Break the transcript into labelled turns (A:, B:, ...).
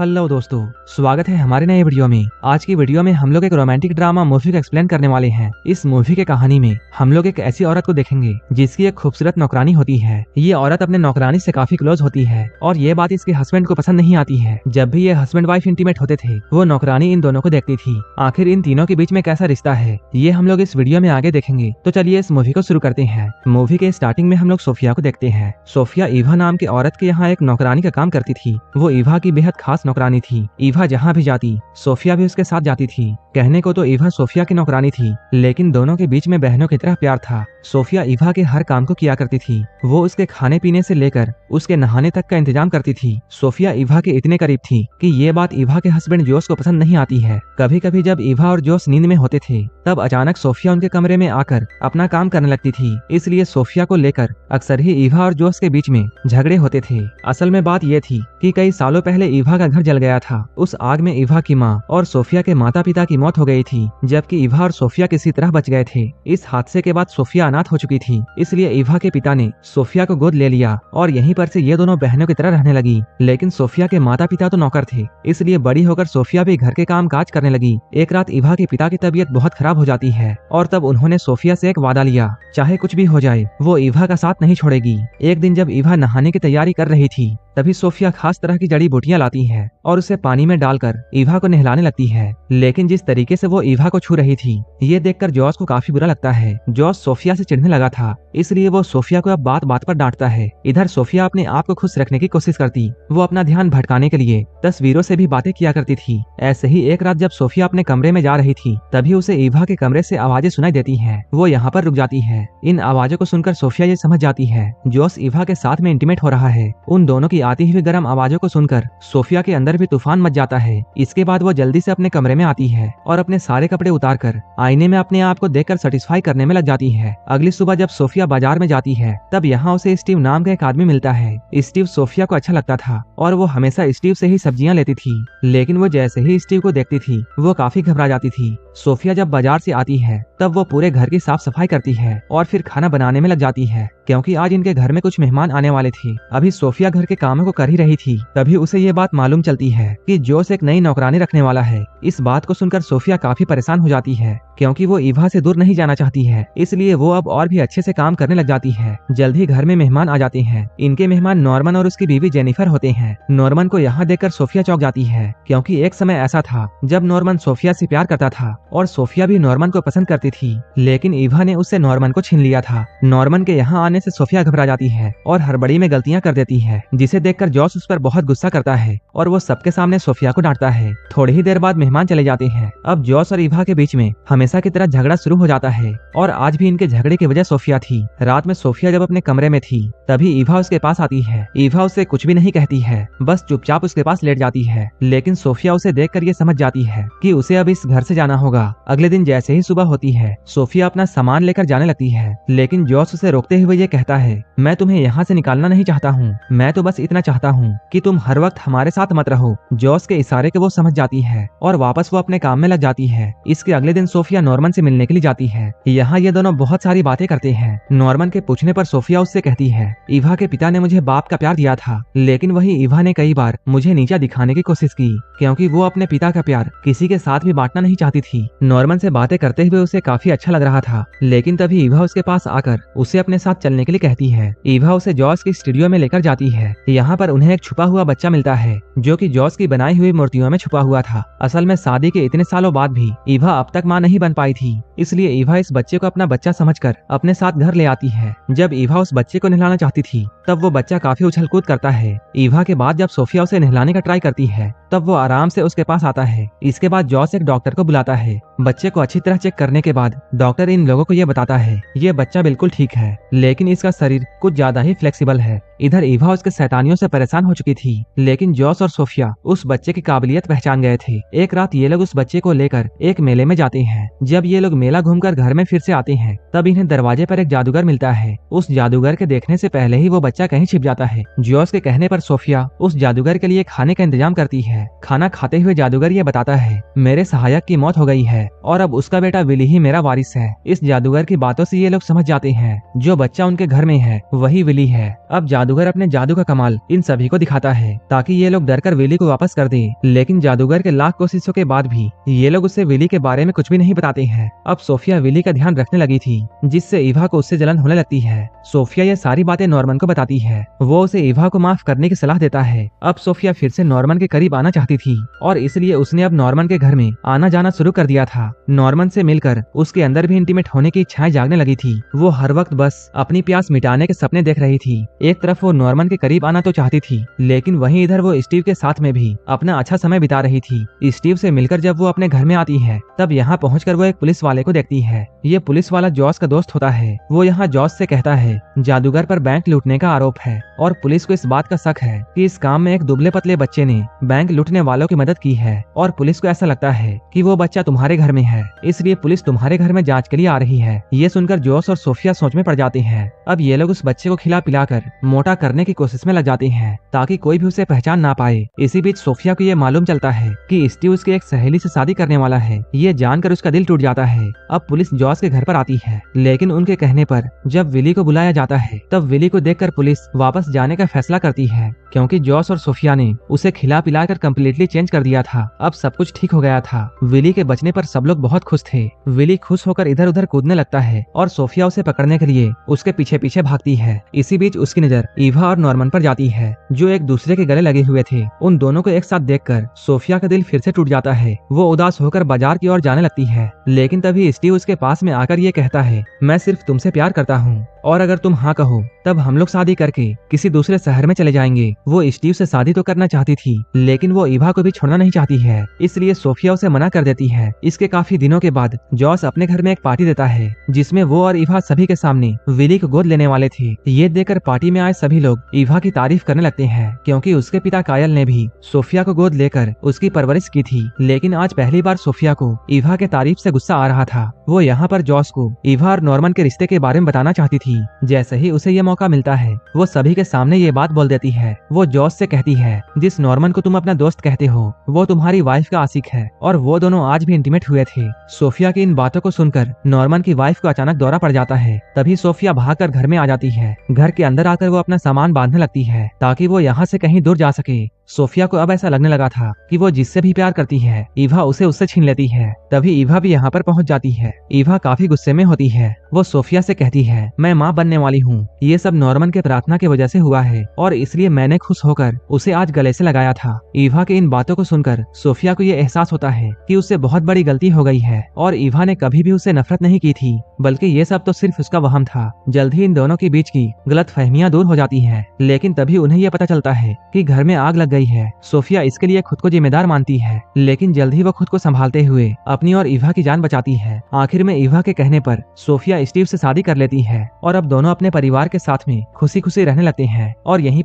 A: Hello दोस्तों, स्वागत है हमारे नए वीडियो में। आज की वीडियो में हम लोग एक रोमांटिक ड्रामा मूवी को एक्सप्लेन करने वाले हैं। इस मूवी के कहानी में हम लोग एक ऐसी औरत को देखेंगे जिसकी एक खूबसूरत नौकरानी होती है। ये औरत अपने नौकरानी से काफी क्लोज होती है और ये बात इसके हस्बैंड को पसंद नहीं आती है। जब भी ये हस्बैंड वाइफ इंटीमेट होते थे वो नौकरानी इन दोनों को देखती थी। आखिर इन तीनों के बीच में कैसा रिश्ता है ये हम लोग इस वीडियो में आगे देखेंगे। तो चलिए इस मूवी को शुरू करते हैं। मूवी के स्टार्टिंग में हम लोग सोफिया को देखते हैं। सोफिया ईवा नाम की औरत के यहाँ एक नौकरानी का काम करती थी। वो ईवा की बेहद खास नौकरानी थी। ईवा जहाँ भी जाती सोफिया भी उसके साथ जाती थी। कहने को तो ईवा सोफिया की नौकरानी थी, लेकिन दोनों के बीच में बहनों की तरह प्यार था। सोफिया ईवा के हर काम को किया करती थी। वो उसके खाने पीने से लेकर उसके नहाने तक का इंतजाम करती थी। सोफिया ईवा के इतने करीब थी कि ये बात ईवा के हस्बैंड जोस को पसंद नहीं आती है। कभी कभी जब ईवा और जोस नींद में होते थे तब अचानक सोफिया उनके कमरे में आकर अपना काम करने लगती थी। इसलिए सोफिया को लेकर अक्सर ही ईवा और जोस के बीच में झगड़े होते थे। असल में बात ये थी कि कई सालों पहले ईवा का घर जल गया था। उस आग में ईवा की माँ और सोफिया के माता पिता की मौत हो गई थी, जबकि ईवा और सोफिया किसी तरह बच गए थे। इस हादसे के बाद सोफिया अनाथ हो चुकी थी, इसलिए ईवा के पिता ने सोफिया को गोद ले लिया और यहीं पर से ये दोनों बहनों की तरह रहने लगी। लेकिन सोफिया के माता पिता तो नौकर थे, इसलिए बड़ी होकर सोफिया भी घर के काम काज करने लगी। एक रात ईवा के पिता की तबीयत बहुत खराब हो जाती है और तब उन्होंने सोफिया से एक वादा लिया, चाहे कुछ भी हो जाए वो ईवा का साथ नहीं छोड़ेगी। एक दिन जब ईवा नहाने की तैयारी कर रही थी तभी सोफिया खास तरह की जड़ी बूटियां लाती है और उसे पानी में डालकर ईवा को नहलाने लगती है। लेकिन जिस तरीके से वो ईवा को छू रही थी ये देखकर जॉस को काफी बुरा लगता है। जॉस सोफिया से चिढ़ने लगा था, इसलिए वो सोफिया को अब बात बात पर डांटता है। इधर सोफिया अपने आप को खुश रखने की कोशिश करती। वो अपना ध्यान भटकाने के लिए तस्वीरों से भी बातें किया करती थी। ऐसे ही एक रात जब सोफिया अपने कमरे में जा रही थी तभी उसे ईवा के कमरे से आवाजें सुनाई देती है। वो यहाँ पर रुक जाती है। इन आवाजों को सुनकर सोफिया ये समझ जाती है जॉस ईवा के साथ में इंटीमेट हो रहा है। उन दोनों की आती हुई गर्म आवाजों को सुनकर सोफिया के अंदर भी तूफान मच जाता है। इसके बाद वो जल्दी से अपने कमरे में आती है और अपने सारे कपड़े उतारकर आईने में अपने आप को देखकर सेटिस्फाई करने में लग जाती है। अगली सुबह जब सोफिया बाजार में जाती है तब यहाँ उसे स्टीव नाम का एक आदमी मिलता है। स्टीव सोफिया को अच्छा लगता था और वो हमेशा स्टीव से ही सब्जियां लेती थी, लेकिन वो जैसे ही स्टीव को देखती थी वो काफी घबरा जाती थी। सोफिया जब बाजार से आती है तब वो पूरे घर की साफ सफाई करती है और फिर खाना बनाने में लग जाती है, क्योंकि आज इनके घर में कुछ मेहमान आने वाले थे। अभी सोफिया घर के कामों को कर ही रही थी तभी उसे ये बात मालूम चलती है कि जोस एक नई नौकरानी रखने वाला है। इस बात को सुनकर सोफिया काफी परेशान हो जाती है, क्योंकि वो ईवा से दूर नहीं जाना चाहती है। इसलिए वो अब और भी अच्छे से काम करने लग जाती है। जल्द ही घर में मेहमान आ जाते हैं। इनके मेहमान नॉर्मन और उसकी बीवी जेनिफर होते हैं। नॉर्मन को यहाँ देखकर सोफिया चौंक जाती है, क्योंकि एक समय ऐसा था जब नॉर्मन सोफिया से प्यार करता था और सोफिया भी नॉर्मन को पसंद करती थी, लेकिन ईवा ने उससे नॉर्मन को छीन लिया था। नॉर्मन के यहाँ आने से सोफिया घबरा जाती है और हड़बड़ी में गलतियां कर देती है, जिसे देखकर जॉस उस पर बहुत गुस्सा करता है और वो सबके सामने सोफिया को डांटता है। थोड़ी ही देर बाद मेहमान चले जाते हैं। अब जॉस और ईवा के बीच में हमेशा की तरह झगड़ा शुरू हो जाता है और आज भी इनके झगड़े की वजह सोफिया थी। रात में सोफिया जब अपने कमरे में थी तभी ईवा उसके पास आती है। ईवा उसे कुछ भी नहीं कहती है, बस चुपचाप उसके पास लेट जाती है। लेकिन सोफिया उसे देखकर ये समझ जाती है कि उसे अब इस घर से जाना होगा। अगले दिन जैसे ही सुबह होती है सोफिया अपना सामान लेकर जाने लगती है, लेकिन जॉस उसे रोकते हुए ये कहता है, मैं तुम्हें यहाँ से निकालना नहीं चाहता हूँ, मैं तो बस इतना चाहता हूँ कि तुम हर वक्त हमारे साथ मत रहो। जॉस के इशारे को वो समझ जाती है और वापस वो अपने काम में लग जाती है। इसके अगले दिन सोफिया नॉर्मन से मिलने के लिए जाती है। यहाँ ये दोनों बहुत सारी बातें करते हैं। नॉर्मन के पूछने पर सोफिया उससे कहती है, ईवा के पिता ने मुझे बाप का प्यार दिया था, लेकिन वही ईवा ने कई बार मुझे नीचा दिखाने की कोशिश की, क्योंकि वो अपने पिता का प्यार किसी के साथ भी बांटना नहीं चाहती थी। नॉर्मन से बातें करते हुए उसे काफी अच्छा लग रहा था, लेकिन तभी ईवा उसके पास आकर उसे अपने साथ चलने के लिए कहती है। ईवा उसे जॉस की स्टूडियो में लेकर जाती है। यहाँ पर उन्हें एक छुपा हुआ बच्चा मिलता है जो कि जॉस की बनाई हुई मूर्तियों में छुपा हुआ था। असल में शादी के इतने सालों बाद भी ईवा अब तक मां नहीं बन पाई थी, इसलिए ईवा इस बच्चे को अपना बच्चा समझकर अपने साथ घर ले आती है। जब ईवा उस बच्चे को नहलाना चाहती थी तब वो बच्चा काफी उछल कूद करता है। ईवा के बाद जब सोफिया उसे नहलाने का ट्राई करती है तब वो आराम से उसके पास आता है। इसके बाद जॉस एक डॉक्टर को बुलाता है। बच्चे को अच्छी तरह चेक करने के बाद डॉक्टर इन लोगों को ये बताता है ये बच्चा बिल्कुल ठीक है, लेकिन इसका शरीर कुछ ज्यादा ही फ्लेक्सिबल है। इधर ईवा उसके शैतानियों से परेशान हो चुकी थी, लेकिन जॉस और सोफिया उस बच्चे की काबिलियत पहचान गए थे। एक रात ये लोग उस बच्चे को लेकर एक मेले में जाते हैं। जब ये लोग मेला घूमकर घर में फिर से आते हैं तब इन्हें दरवाजे पर एक जादूगर मिलता है। उस जादूगर के देखने से पहले ही वो बच्चा कहीं छिप जाता है। जॉस के कहने पर सोफिया उस जादूगर के लिए खाने का इंतजाम करती है। खाना खाते हुए जादूगर ये बताता है, मेरे सहायक की मौत हो गई है और अब उसका बेटा विली ही मेरा वारिस है। इस जादूगर की बातों से ये लोग समझ जाते हैं जो बच्चा उनके घर में है वही विली है। अब जादूगर अपने जादू का कमाल इन सभी को दिखाता है ताकि ये लोग डरकर आकर विली को वापस कर दे, लेकिन जादूगर के लाख कोशिशों के बाद भी ये लोग उसे विली के बारे में कुछ भी नहीं बताते हैं। अब सोफिया विली का ध्यान रखने लगी थी, जिससे ईवा को उससे जलन होने लगती है। सोफिया ये सारी बातें नॉर्मन को बताती है। वो उसे ईवा को माफ करने की सलाह देता है। अब सोफिया फिर से नॉर्मन के करीब आना चाहती थी और इसलिए उसने अब नॉर्मन के घर में आना जाना शुरू कर दिया था। नॉर्मन से मिलकर उसके अंदर भी इंटीमेट होने की इच्छाएं जागने लगी थी। वो हर वक्त बस अपनी प्यास मिटाने के सपने देख रही थी। एक तरफ वो नॉर्मन के करीब आना तो चाहती थी, लेकिन वहीं इधर वो स्टीव के साथ में भी अपना अच्छा समय बिता रही थी। स्टीव से मिलकर जब वो अपने घर में आती है, तब यहाँ पहुंचकर वो एक पुलिस वाले को देखती है। ये पुलिस वाला जॉस का दोस्त होता है। वो यहाँ जॉस से कहता है जादूगर पर बैंक लूटने का आरोप है और पुलिस को इस बात का शक है कि इस काम में एक दुबले पतले बच्चे ने बैंक लूटने वालों की मदद की है और पुलिस को ऐसा लगता है कि वो बच्चा तुम्हारे घर में है, इसलिए पुलिस तुम्हारे घर में जांच के लिए आ रही है। ये सुनकर जॉस और सोफिया सोच में पड़ जाते हैं। अब ये लोग उस बच्चे को खिला पिलाकर मोटा करने की कोशिश में लग जाते हैं ताकि कोई भी उसे पहचान ना पाए। इसी बीच सोफिया को ये मालूम चलता है कि स्टीव उसकी एक सहेली से शादी करने वाला है। ये जानकर उसका दिल टूट जाता है। अब पुलिस जॉस के घर पर आती है, लेकिन उनके कहने पर जब विली को बुलाया जाता है, तब विली को देखकर पुलिस वापस जाने का फैसला करती है, क्योंकि जॉस और सोफिया ने उसे खिला पिलाकर कम्प्लीटली चेंज कर दिया था। अब सब कुछ ठीक हो गया था। विली के बचने पर सब लोग बहुत खुश थे। विली खुश होकर इधर उधर कूदने लगता है और सोफिया उसे पकड़ने के लिए उसके पीछे पीछे भागती है। इसी बीच उसकी नजर ईवा और नॉर्मन पर जाती है, जो एक दूसरे के गले लगे हुए थे। उन दोनों को एक साथ देखकर सोफिया का दिल फिर से टूट जाता है। वो उदास होकर बाजार की ओर जाने लगती है, लेकिन तभी स्टीव उसके पास में आकर ये कहता है, मैं सिर्फ तुमसे प्यार करता हूँ और अगर तुम हाँ कहो तब हम लोग शादी करके किसी दूसरे शहर में चले जाएंगे। वो स्टीव से शादी तो करना चाहती थी, लेकिन वो ईवा को भी छोड़ना नहीं चाहती है, इसलिए सोफिया उसे मना कर देती है। इसके काफी दिनों के बाद जॉस अपने घर में एक पार्टी देता है, जिसमें वो और ईवा सभी के सामने विली को गोद लेने वाले थे। ये देखकर पार्टी में आए सभी लोग ईवा की तारीफ करने लगते हैं, क्योंकि उसके पिता कायल ने भी सोफिया को गोद लेकर उसकी परवरिश की थी। लेकिन आज पहली बार सोफिया को ईवा के तारीफ से गुस्सा आ रहा था। वो यहाँ पर जॉस को ईवा और नॉर्मन के रिश्ते के बारे में बताना चाहती थी। जैसे ही उसे ये मौका मिलता है, वो सभी के सामने ये बात बोल देती है। वो जॉस से कहती है, जिस नॉर्मन को तुम अपना दोस्त कहते हो, वो तुम्हारी वाइफ का आशिक है और वो दोनों आज भी इंटीमेट हुए थे। सोफिया की इन बातों को सुनकर नॉर्मन की वाइफ को अचानक दौरा पड़ जाता है। तभी सोफिया भागकर घर में आ जाती है। घर के अंदर आकर वो अपना सामान बांधने लगती है ताकि वो यहाँ से कहीं दूर जा सके। सोफिया को अब ऐसा लगने लगा था कि वो जिससे भी प्यार करती है, ईवा उसे उससे छीन लेती है। तभी ईवा भी यहाँ पर पहुँच जाती है। ईवा काफी गुस्से में होती है। वो सोफिया से कहती है, मैं माँ बनने वाली हूँ। ये सब नॉर्मन के प्रार्थना की वजह से हुआ है और इसलिए मैंने खुश होकर उसे आज गले से लगाया था। ईवा के इन बातों को सुनकर सोफिया को ये एहसास होता है कि उससे बहुत बड़ी गलती हो गई है और ईवा ने कभी भी उसे नफरत नहीं की थी, बल्कि ये सब तो सिर्फ उसका वहम था। जल्द ही इन दोनों के बीच की गलतफहमियां दूर हो जाती हैं, लेकिन तभी उन्हें यह पता चलता है कि घर में आग लग गई है। सोफिया इसके लिए खुद को जिम्मेदार मानती है, लेकिन जल्द ही वो खुद को संभालते हुए अपनी और ईवा की जान बचाती है। आखिर में ईवा के कहने पर सोफिया स्टीव से शादी कर लेती है और अब दोनों अपने परिवार के साथ में खुशी खुशी रहने लगते हैं और यहीं